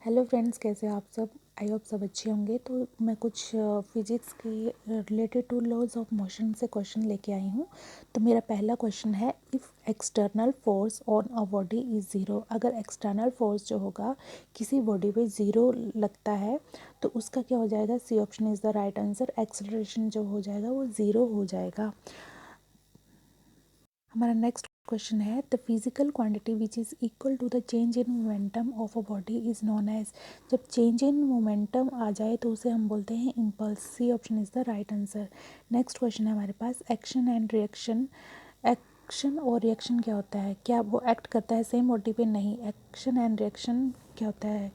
Hello friends, कैसे हो आप सब। आई होप सब अच्छे होंगे। तो मैं कुछ फिजिक्स के related to laws of motion से क्वेश्चन लेके आई हूँ। तो मेरा पहला क्वेश्चन है, if external force on a body is zero. अगर एक्सटर्नल फोर्स जो होगा किसी बॉडी पे ज़ीरो लगता है तो उसका क्या हो जाएगा। C option is the right answer. Acceleration जो हो जाएगा वो ज़ीरो हो जाएगा। हमारा नेक्स्ट क्वेश्चन है, the physical quantity which is equal to the change in momentum of a body is known as. जब चेंज इन मोमेंटम आ जाए तो उसे हम बोलते हैं impulse. C option is the right answer. Next question है हमारे पास, एक्शन एंड रिएक्शन। एक्शन और रिएक्शन क्या होता है, क्या वो एक्ट करता है सेम बॉडी पे? नहीं। एक्शन एंड रिएक्शन क्या होता है,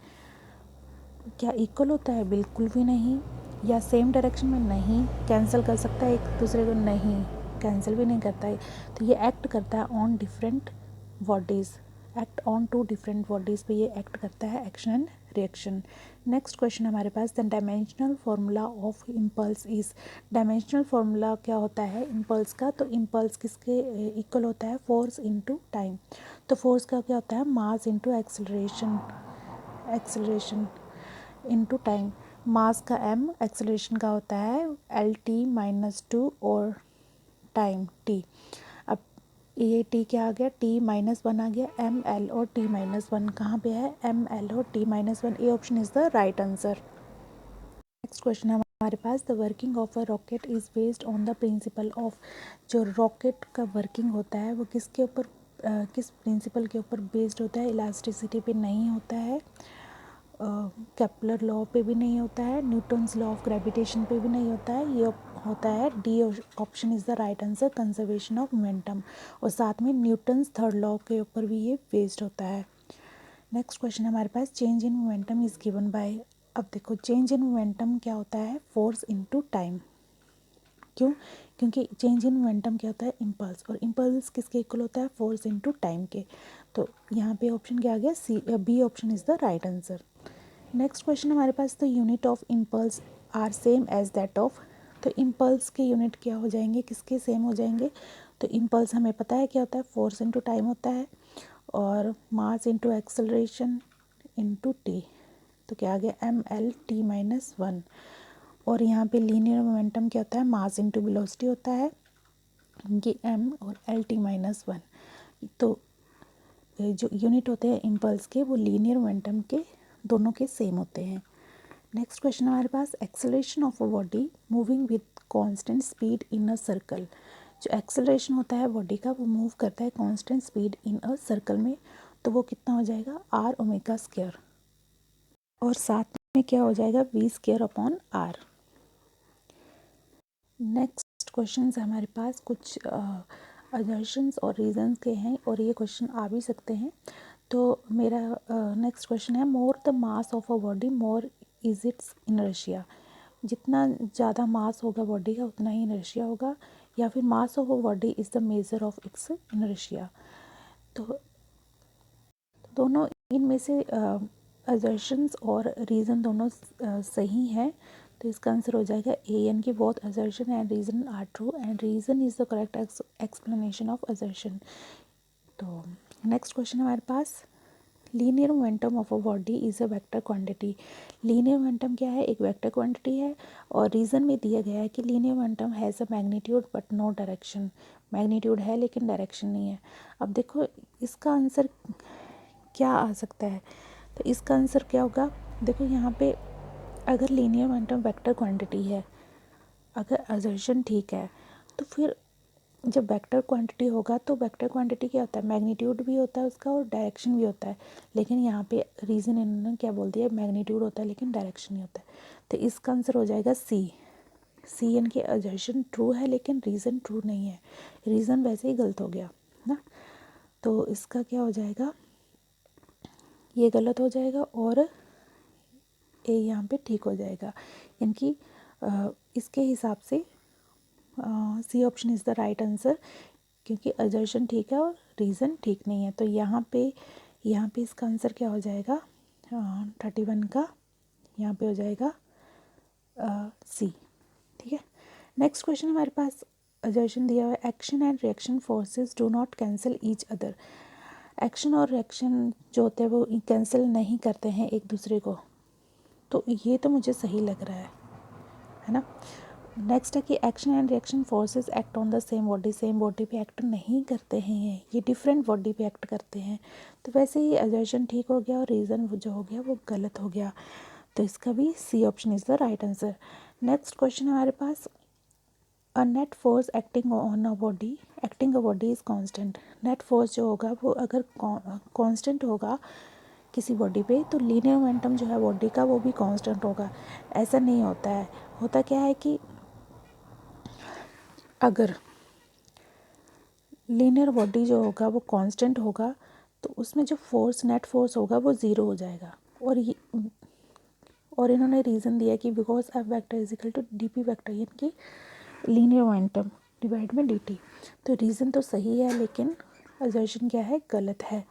क्या इक्वल होता है? बिल्कुल भी नहीं। या सेम डायरेक्शन में? नहीं। कैंसिल कर सकता है एक दूसरे को? नहीं, कैंसिल भी नहीं करता है। तो ये एक्ट करता है on different bodies, act on two different bodies पे ये एक्ट करता है, action and reaction. Next question हमारे पास, the dimensional formula of impulse is. Dimensional formula क्या होता है इम्पल्स का? तो इम्पल्स किसके इक्वल होता है? Force into time. तो फोर्स का क्या होता है? Mass into acceleration, acceleration into time. Mass का m, एक्सेलरेशन का होता है LT-2 और टाइम t। अब ये t क्या आ गया? t-1 आ गया। ml और t-1 कहाँ पे है? ml और t-1। A option is the right answer. Next question है हमारे पास, the working of a rocket is based on the principle of. जो रॉकेट का वर्किंग होता है वो किसके ऊपर किस प्रिंसिपल के ऊपर बेस्ड होता है? इलास्टिसिटी पे नहीं होता है, केपलर लॉ पे भी नहीं होता है, न्यूटन्स लॉ ऑफ ग्रेविटेशन पे भी नहीं होता है। ये होता है D option is the right answer, conservation of momentum. और साथ में न्यूटन्स थर्ड लॉ के ऊपर भी ये बेस्ड होता है। नेक्स्ट क्वेश्चन हमारे पास, change in momentum is given by. अब देखो, चेंज इन मोमेंटम क्या होता है? Force into time. क्यों? क्योंकि चेंज इन मोमेंटम क्या होता है? इम्पल्स। और इम्पल्स किसके इक्वल होता है? फोर्स इनटू टाइम के। तो यहाँ पे ऑप्शन क्या आ गया? C, B option is the right answer. Next question हमारे पास, तो unit of impulse are same as that of. तो इम्पल्स के यूनिट क्या हो जाएंगे, किसके सेम हो जाएंगे? तो इम्पल्स हमें पता है क्या होता है? फोर्स इनटू टाइम होता है, और मास इनटू एक्सेलरेशन इनटू टी। तो क्या आ गया? ML-T-1। और यहाँ पे लीनियर मोमेंटम क्या होता है? मास इनटू वेलोसिटी होता है, ये m और L-T-1। तो जो यूनिट होते हैं इम्पल्स के वो लीनियर मोमेंटम के दोनों के सेम होते हैं। नेक्स्ट क्वेश्चन हमारे पास, acceleration of a body moving with constant speed in a circle. जो एक्सेलरेशन होता है बॉडी का वो मूव करता है constant speed in a circle में, तो वो कितना हो जाएगा? R omega square. और साथ में क्या हो जाएगा? V square upon R। Next question हमारे पास कुछ अजर्शंस और रीजंस के हैं, और ये क्वेश्चन आ भी सकते हैं। तो मेरा नेक्स्ट क्वेश्चन है, more the mass of a body more is it's inertia. जितना ज़्यादा मास होगा बॉडी का उतना ही इनर्शिया होगा, या फिर mass of a body is the measure of its inertia. तो दोनों इनमें से अजर्शंस और रीज़न दोनों सही हैं। तो इसका आंसर हो जाएगा ए, यानी कि both assertion and reason are true and reason is the correct explanation of assertion. तो नेक्स्ट क्वेश्चन हमारे पास, linear momentum of a body is a vector quantity. Linear momentum क्या है? एक वेक्टर क्वांटिटी है। और रीज़न में दिया गया है कि linear momentum has a magnitude but no direction. Magnitude है लेकिन डायरेक्शन नहीं है। अब देखो इसका आंसर क्या आ सकता है? तो इसका आंसर क्या होगा? देखो यहाँ पे अगर लीनियर मोमेंटम वेक्टर क्वांटिटी है, अगर असर्शन ठीक है, तो फिर जब वेक्टर क्वांटिटी होगा तो वेक्टर क्वांटिटी क्या होता है? मैग्नीट्यूड भी होता है उसका और डायरेक्शन भी होता है। लेकिन यहाँ पे रीज़न इन्होंने क्या बोल दिया? मैग्नीट्यूड होता है लेकिन डायरेक्शन नहीं होता है। तो इसका आंसर हो जाएगा सी। सी यानी कि असर्शन ट्रू है लेकिन रीज़न ट्रू नहीं है। रीज़न वैसे ही गलत हो गया ना, तो इसका क्या हो जाएगा? ये गलत हो जाएगा और ए यहाँ पे ठीक हो जाएगा। यानी कि इसके हिसाब से C option is the right answer, क्योंकि अजर्शन ठीक है और रीज़न ठीक नहीं है। तो यहाँ पे इसका आंसर क्या हो जाएगा? 31 का यहाँ पे हो जाएगा सी। ठीक है। नेक्स्ट क्वेश्चन हमारे पास अजर्शन दिया हुआ है, action and reaction forces do not cancel each other. Action और रिएक्शन जो होते हैं वो कैंसिल नहीं करते हैं एक दूसरे को, तो ये तो मुझे सही लग रहा है ना। नेक्स्ट है कि action and reaction forces act on the same body पे एक्ट नहीं करते हैं, ये डिफरेंट बॉडी पे एक्ट करते हैं। तो वैसे ही असर्शन ठीक हो गया और रीज़न जो हो गया वो गलत हो गया, तो इसका भी C option is the right answer. Next question हमारे पास, a net force acting on a body, acting a body is constant. Net force जो होगा वो अगर कांस्टेंट होगा किसी बॉडी पे, तो लीनियर मोमेंटम जो है बॉडी का वो भी कांस्टेंट होगा। ऐसा नहीं होता है, होता क्या है कि अगर लीनियर बॉडी जो होगा वो कांस्टेंट होगा तो उसमें जो फोर्स नेट फोर्स होगा वो ज़ीरो हो जाएगा। और इन्होंने रीज़न दिया कि because F vector is equal to d p vector, यानी कि लीनियर मोमेंटम डिवाइड में डी टी। तो रीज़न तो सही है लेकिन असर्शन क्या है, गलत है।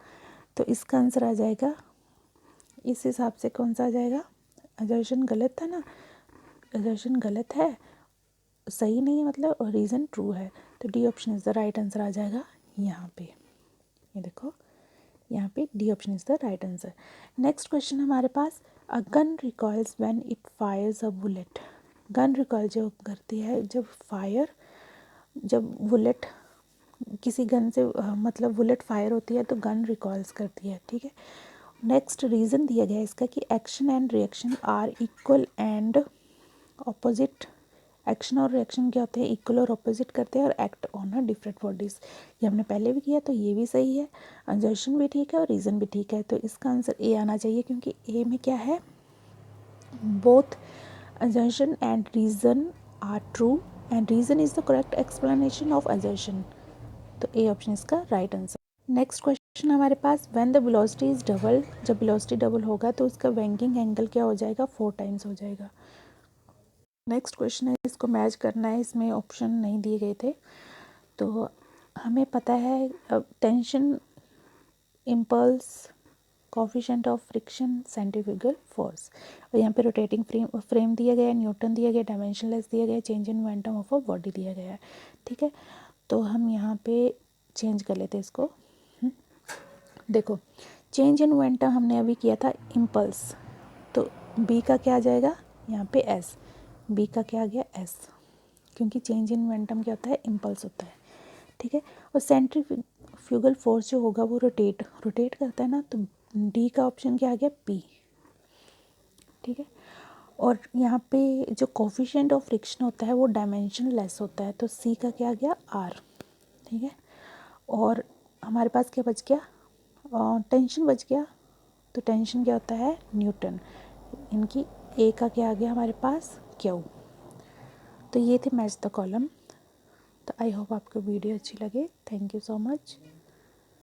तो इसका आंसर आ जाएगा, इस हिसाब से कौन सा आ जाएगा, असर्शन गलत था ना, असर्शन गलत है, सही नहीं है मतलब, और रीज़न ट्रू है। तो D option is the right answer आ जाएगा यहाँ पे। ये देखो यहाँ पे D option is the right answer. Next question हमारे पास, a gun recoils when it fires a bullet. Gun recoil जो करती है जब बुलेट किसी गन से मतलब बुलेट फायर होती है तो गन रिकॉइल्स करती है, ठीक है। नेक्स्ट रीज़न दिया गया है इसका कि action and reaction are equal and opposite. Action और रिएक्शन क्या होते हैं, इक्वल और ऑपोजिट करते हैं और act on a different bodies. ये हमने पहले भी किया तो ये भी सही है, असर्शन भी ठीक है और रीज़न भी ठीक है। तो इसका आंसर ए आना चाहिए क्योंकि ए में क्या है, both assertion and reason are true and reason is the correct explanation of assertion। तो ए ऑप्शन इसका राइट आंसर। नेक्स्ट क्वेश्चन हमारे पास, when the velocity is double, जब वेलोसिटी डबल होगा तो उसका बैंकिंग एंगल क्या हो जाएगा, 4 टाइम्स हो जाएगा। नेक्स्ट क्वेश्चन है, इसको मैच करना है, इसमें ऑप्शन नहीं दिए गए थे। तो हमें पता है tension, impulse, coefficient of friction, centrifugal force, और यहाँ पे रोटेटिंग फ्रेम दिया गया है, न्यूटन दिया गया, डायमेंशनलेस दिया गया, change in momentum of a body दिया गया है, ठीक है। तो हम यहाँ पे चेंज कर लेते हैं इसको। देखो चेंज इन मोमेंटम हमने अभी किया था इम्पल्स, तो बी का क्या आ जाएगा यहाँ पे एस, बी का क्या आ गया एस, क्योंकि चेंज इन मोमेंटम क्या होता है, इम्पल्स होता है, ठीक है। और सेंट्रीफ्यूगल फोर्स जो होगा वो रोटेट करता है ना, तो डी का ऑप्शन क्या आ गया पी, ठीक है। और यहाँ पे जो कोफिशिएंट ऑफ फ्रिक्शन होता है वो डायमेंशन लेस होता है, तो सी का क्या आ गया आर, ठीक है। और हमारे पास क्या बच गया, टेंशन बच गया, तो टेंशन क्या होता है न्यूटन, इनकी ए का क्या आ गया हमारे पास क्यू। तो ये थे मैच द कॉलम। तो आई होप आपको वीडियो अच्छी लगे, थैंक यू सो मच।